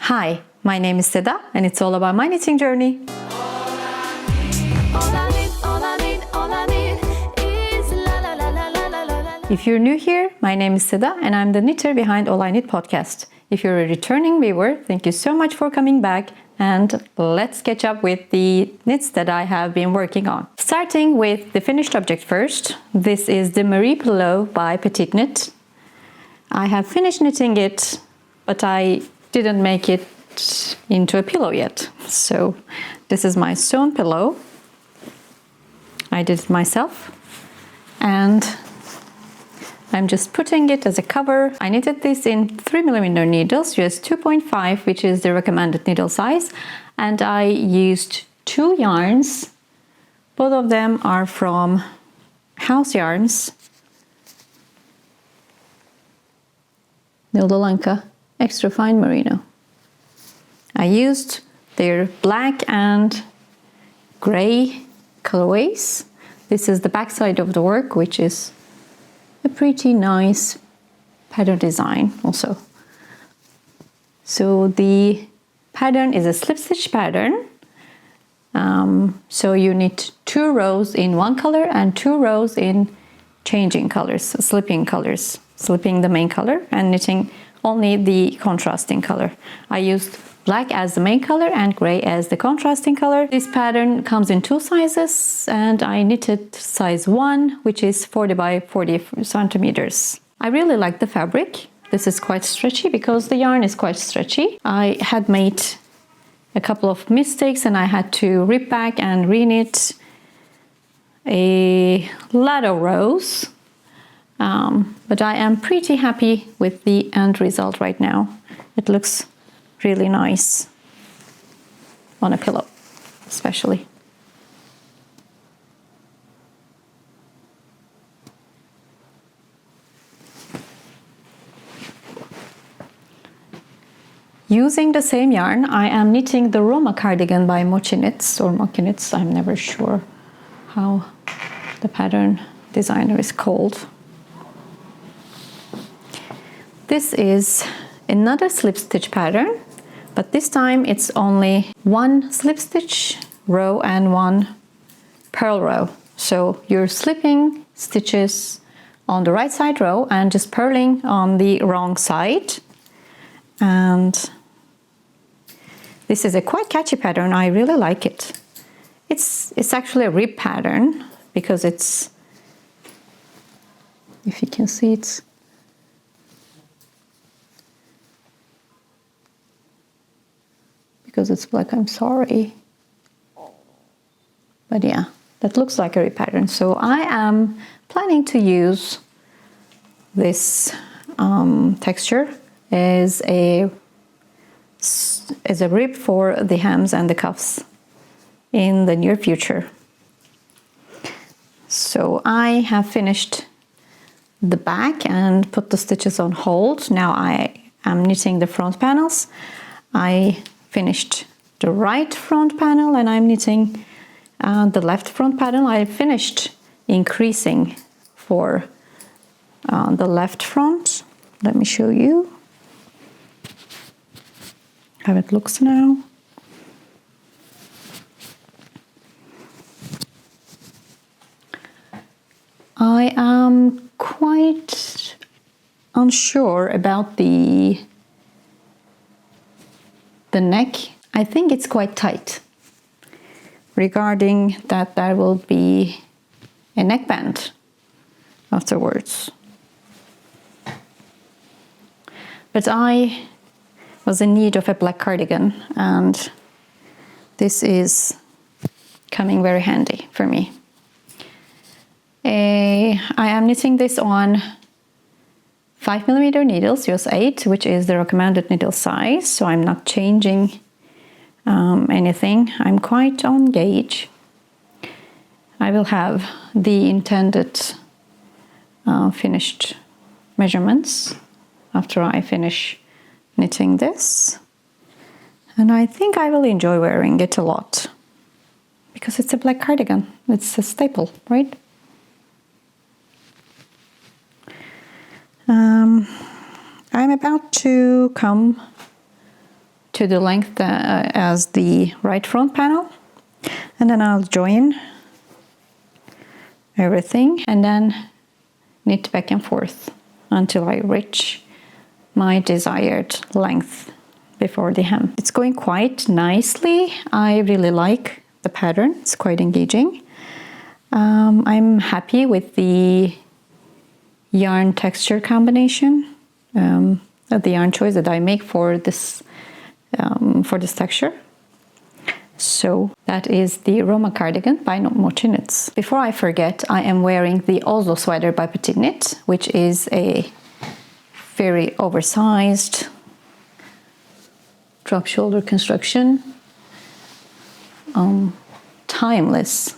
Hi, my name is Seda and it's all about my knitting journey. If you're new here, my name is Seda and I'm the knitter behind All I Knit podcast. If you're a returning viewer, thank you so much for coming back and let's catch up with the knits that I have been working on. Starting with the finished object first. This is the Marie Pillow by Petiteknit. I have finished knitting it, but I didn't make it into a pillow yet. So this is my sewn pillow. I did it myself and I'm just putting it as a cover. I knitted this in 3mm needles, US 2.5, which is the recommended needle size. And I used 2 yarns. Both of them are from House Yarns. Nildolanka Extra Fine Merino. I used their black and gray colorways. This is the back side of the work, which is a pretty nice pattern design also. So the pattern is a slip stitch pattern. So you knit 2 rows in one color and 2 rows in changing colors, slipping colors, slipping the main color and knitting only the contrasting color. I used black as the main color and gray as the contrasting color. This pattern comes in 2 sizes and I knitted size 1, which is 40 by 40 centimeters. I really like the fabric. This is quite stretchy because the yarn is quite stretchy. I had made a couple of mistakes and I had to rip back and reknit a lot of rows. But I am pretty happy with the end result right now. It looks really nice on a pillow, especially. Using the same yarn, I am knitting the Roma Cardigan by Mochi Knits or Mochi Knits. I'm never sure how the pattern designer is called. This is another slip stitch pattern, but this time it's only 1 slip stitch row and 1 purl row. So you're slipping stitches on the right side row and just purling on the wrong side. And this is a quite catchy pattern. I really like it. It's actually a rib pattern because it's, if you can see, it's because it's black, I'm sorry. But yeah, that looks like a rib pattern. So I am planning to use this texture as a rib for the hems and the cuffs in the near future. So I have finished the back and put the stitches on hold. Now I am knitting the front panels. I finished the right front panel and I'm knitting the left front panel. I finished increasing for the left front. Let me show you how it looks now. I am quite unsure about the neck. I think it's quite tight. Regarding that, there will be a neckband afterwards. But I was in need of a black cardigan and this is coming very handy for me. I am knitting this on 5mm needles, US 8, which is the recommended needle size, so I'm not changing anything. I'm quite on gauge. I will have the intended finished measurements after I finish knitting this. And I think I will enjoy wearing it a lot because it's a black cardigan. It's a staple, right? I'm about to come to the length as the right front panel. And then I'll join everything and then knit back and forth until I reach my desired length before the hem. It's going quite nicely. I really like the pattern. It's quite engaging. I'm happy with the yarn texture combination, the yarn choice that I make for this texture. So that is the Roma Cardigan by Mochi Knits. Before I forget, I am wearing the Oslo Sweater by Petiteknit, which is a very oversized drop shoulder construction, timeless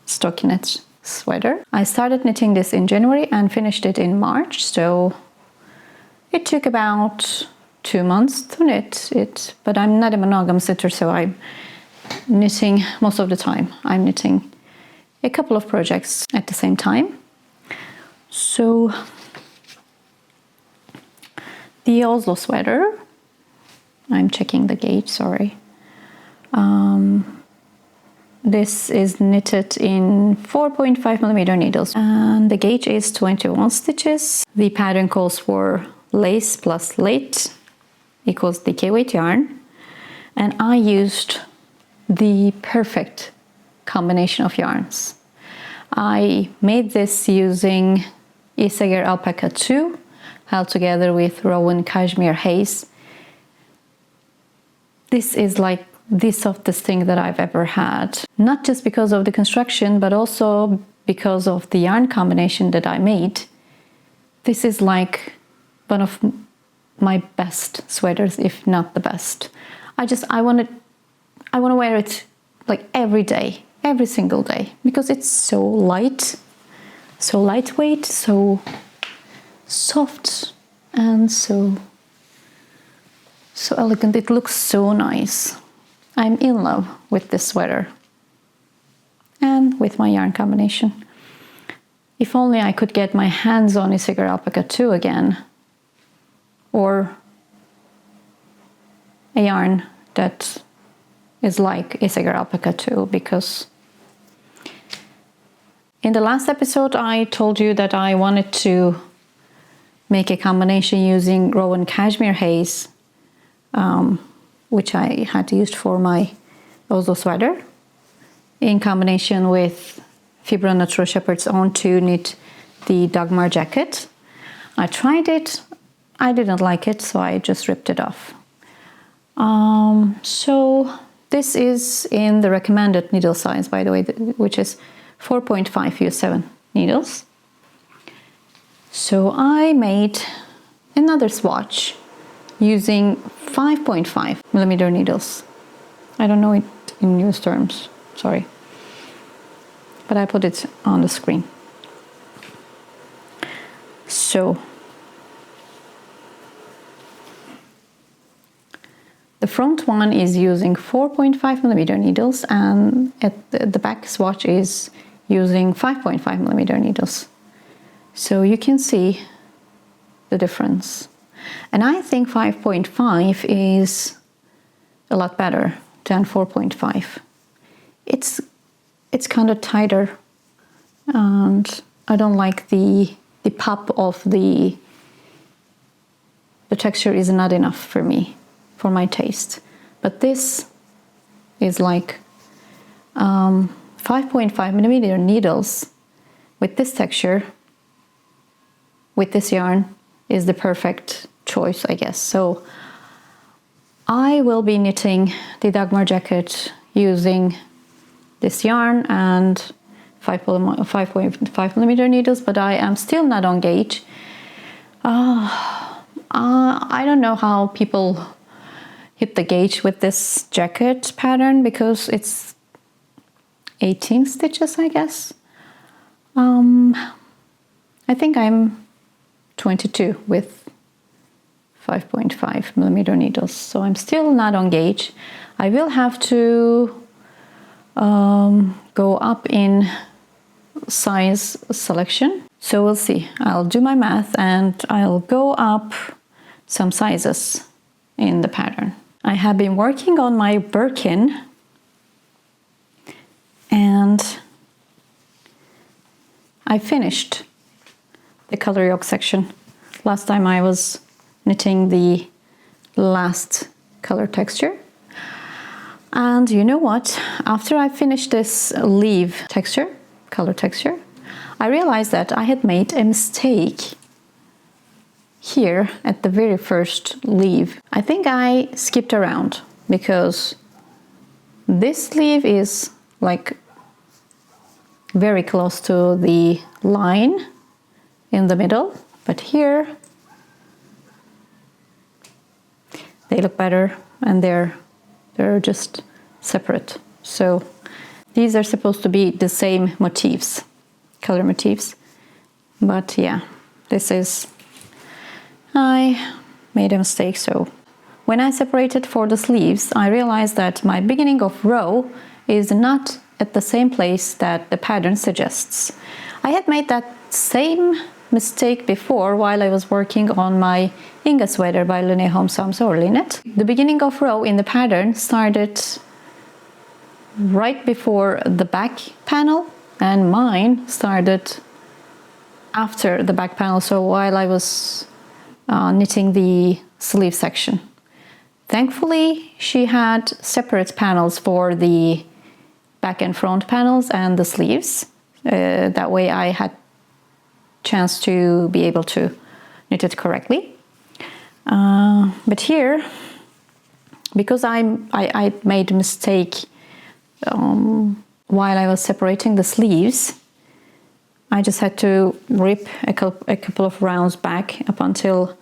stockinette sweater. I started knitting this in January and finished it in March, so it took about 2 months to knit it, but I'm not a monogamous knitter, so I'm knitting most of the time. I'm knitting a couple of projects at the same time. So the Oslo Sweater, I'm checking the gauge, sorry. This is knitted in 4.5mm needles and the gauge is 21 stitches. The pattern calls for lace plus late equals DK weight yarn, and I used the perfect combination of yarns. I made this using Isager Alpaca 2 held together with Rowan Cashmere Haze. This is like the softest thing that I've ever had, not just because of the construction but also because of the yarn combination that I made. This is like one of my best sweaters, if not the best. I want to wear it like every day, every single day, because it's so light, so lightweight, so soft, and so elegant. It looks so nice. I'm in love with this sweater and with my yarn combination. If only I could get my hands on Isager Alpaca 2 again, or a yarn that is like Isager Alpaca 2, because in the last episode I told you that I wanted to make a combination using Rowan Cashmere Haze, which I had used for my Oslo Sweater, in combination with Fibra Natural Shepherd's Own to knit the Dagmar Jacket. I tried it, I didn't like it, so I just ripped it off. So this is in the recommended needle size, by the way, which is 4.5 U7 needles. So I made another swatch using 5.5mm needles. I don't know it in US terms, sorry, but I put it on the screen. So the front one is using 4.5mm needles, and at the back swatch is using 5.5mm needles. So you can see the difference. And I think 5.5 is a lot better than 4.5. It's kind of tighter, and I don't like the pop of the texture is not enough for me, for my taste. But this is like 5.5mm needles with this texture, with this yarn, is the perfect choice, I guess. So I will be knitting the Dagmar Jacket using this yarn and 5.5mm needles, but I am still not on gauge. I don't know how people hit the gauge with this jacket pattern, because it's 18 stitches, I guess. I think I'm 22 with 5.5mm needles, so I'm still not on gauge. I will have to go up in size selection, so we'll see. I'll do my math and I'll go up some sizes in the pattern. I have been working on my Birkin, and I finished the color yoke section. Last time I was knitting the last color texture. And you know what? After I finished this leaf texture, color texture, I realized that I had made a mistake here at the very first leaf. I think I skipped around because this sleeve is like very close to the line in the middle, but here they look better and they're just separate. So these are supposed to be the same motifs, color motifs, but yeah, I made a mistake. So when I separated for the sleeves, I realized that my beginning of row is not at the same place that the pattern suggests. I had made that same mistake before while I was working on my Inge Sweater by Linné Homsams Orlinet. The beginning of row in the pattern started right before the back panel, and mine started after the back panel, so while I was knitting the sleeve section. Thankfully, she had separate panels for the back and front panels and the sleeves. That way I had chance to be able to knit it correctly. But here, because I made a mistake while I was separating the sleeves, I just had to rip a couple of rounds back up until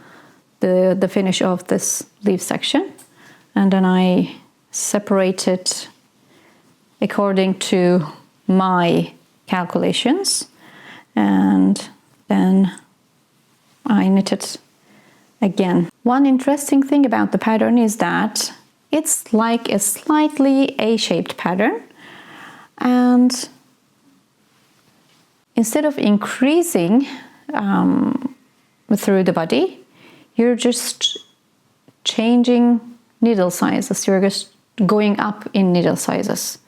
the finish of this leaf section, and then I separated according to my calculations, and then I knitted again. One interesting thing about the pattern is that it's like a slightly A-shaped pattern, and instead of increasing through the body, you're just changing needle sizes. You're just going up in needle sizes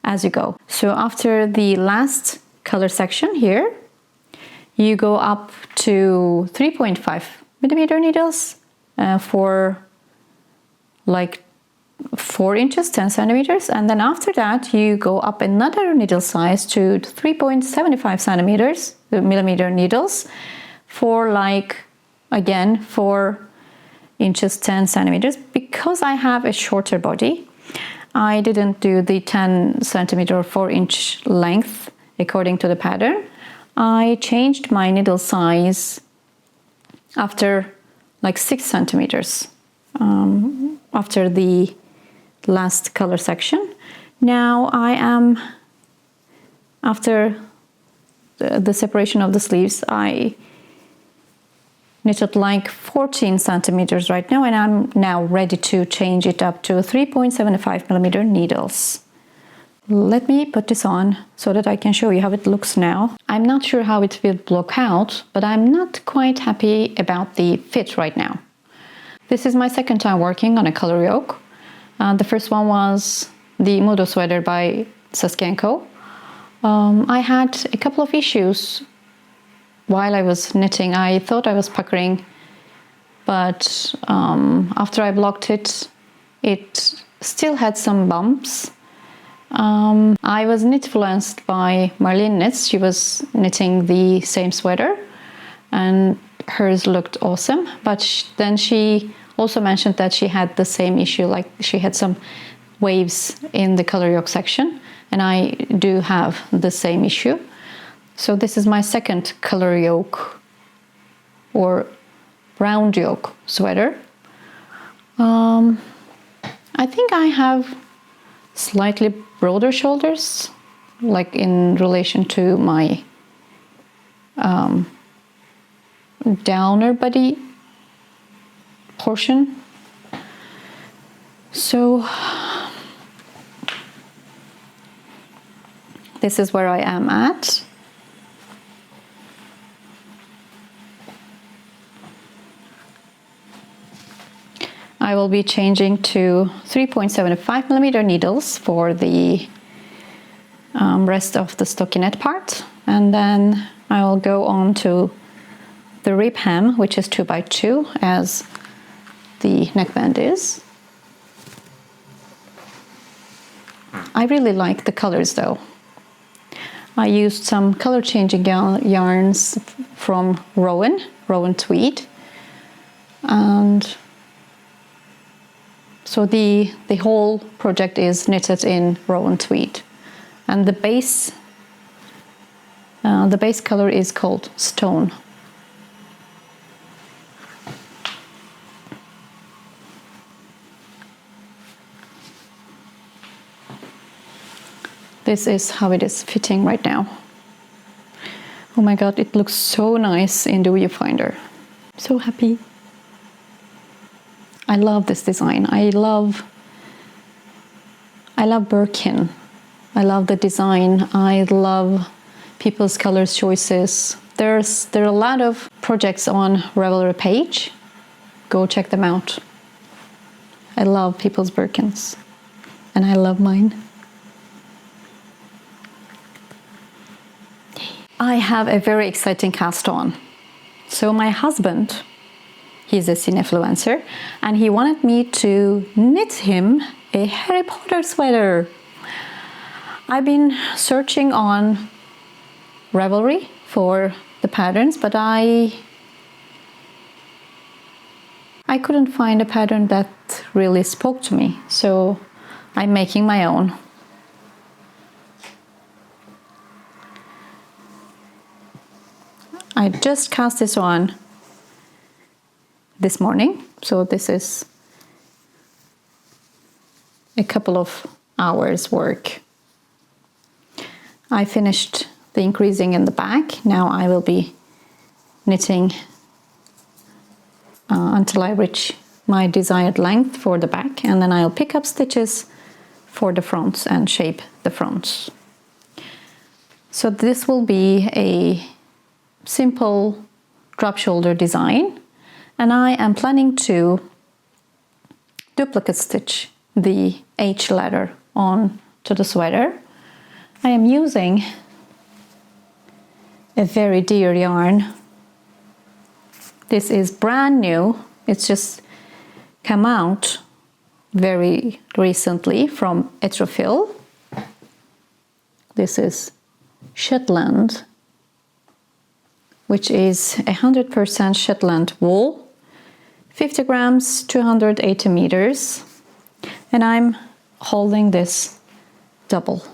as you go. So after the last color section here, you go up to 3.5 millimeter needles for like 4 inches, 10 centimeters, and then after that you go up another needle size to 3.75 millimeter needles for like, again, 4 inches, 10 centimeters. Because I have a shorter body, I didn't do the 10 centimeter or 4 inch length according to the pattern. I changed my needle size after like 6 centimeters after the last color section. Now I am, after the separation of the sleeves, I knitted like 14 centimeters right now, and I'm now ready to change it up to 3.75 millimeter needles. Let me put this on so that I can show you how it looks now. I'm not sure how it will block out, but I'm not quite happy about the fit right now. This is my second time working on a color yoke. The first one was the Mudo Sweater by Saskia & Co. I had a couple of issues while I was knitting. I thought I was puckering, but after I blocked it, it still had some bumps. I was influenced by Marlene Knits. She was knitting the same sweater and hers looked awesome, but then she also mentioned that she had the same issue, like she had some waves in the color yoke section, and I do have the same issue. So this is my second color yoke or round yoke sweater. I think I have slightly broader shoulders, like in relation to my downer body portion. So this is where I am at. I will be changing to 3.75 millimeter needles for the rest of the stockinette part, and then I will go on to the rib hem, which is 2x2 as the neckband is. I really like the colors though. I used some color changing yarns from Rowan Tweed, and so the whole project is knitted in Rowan Tweed, and the base color is called Stone. This is how it is fitting right now. Oh my god, it looks so nice in the viewfinder. So happy. I love this design. I love Birkin. I love the design. I love people's color choices. There are a lot of projects on Ravelry page. Go check them out. I love people's Birkins, and I love mine. I have a very exciting cast on. So my husband, he's a cinefluencer, and he wanted me to knit him a Harry Potter sweater. I've been searching on Ravelry for the patterns, but I couldn't find a pattern that really spoke to me, so I'm making my own. I just cast this on this morning, so this is a couple of hours work. I finished the increasing in the back. Now I will be knitting until I reach my desired length for the back, and then I'll pick up stitches for the fronts and shape the fronts. So this will be a simple drop shoulder design, and I am planning to duplicate stitch the H ladder on to the sweater. I am using a very dear yarn. This is brand new. It's just come out very recently from Etrofil. This is Shetland, which is 100% Shetland wool, 50 grams, 280 meters, and I'm holding this double.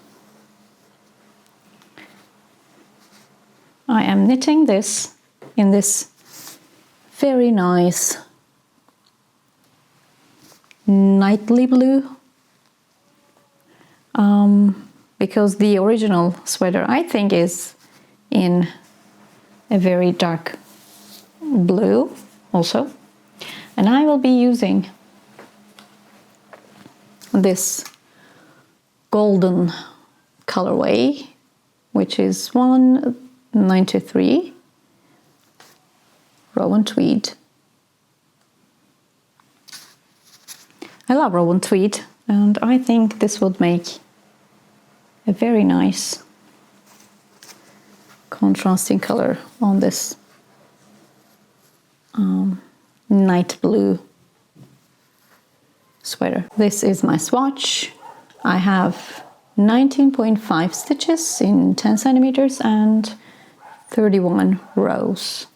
I am knitting this in this very nice nightly blue, because the original sweater I think is in a very dark blue also, and I will be using this golden colorway, which is 193 Rowan Tweed. I love Rowan Tweed, and I think this would make a very nice contrasting color on this night blue sweater. This is my swatch. I have 19.5 stitches in 10 centimeters and 31 rows.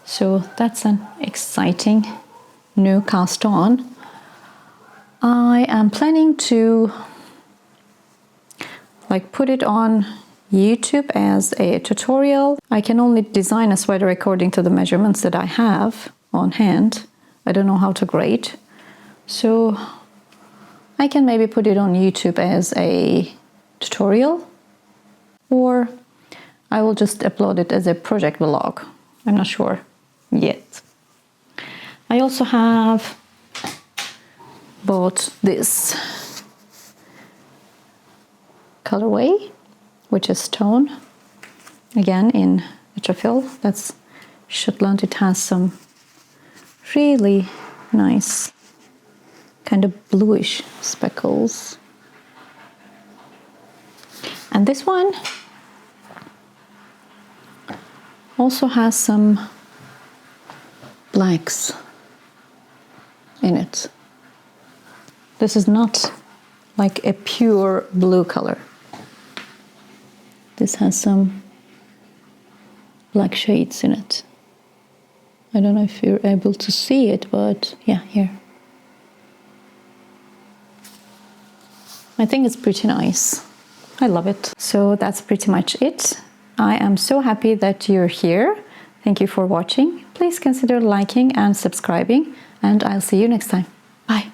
So that's an exciting new cast on. I am planning to put it on YouTube as a tutorial. I can only design a sweater according to the measurements that I have on hand. I don't know how to grade. So I can maybe put it on YouTube as a tutorial, or I will just upload it as a project vlog. I'm not sure yet. I also have bought this colorway, which is Stone, again in Etrofil. That's Shetland. It has some really nice kind of bluish speckles. And this one also has some blacks in it. This is not like a pure blue color. This has some black shades in it. I don't know if you're able to see it, but yeah, here. I think it's pretty nice. I love it. So that's pretty much it. I am so happy that you're here. Thank you for watching. Please consider liking and subscribing, and I'll see you next time. Bye.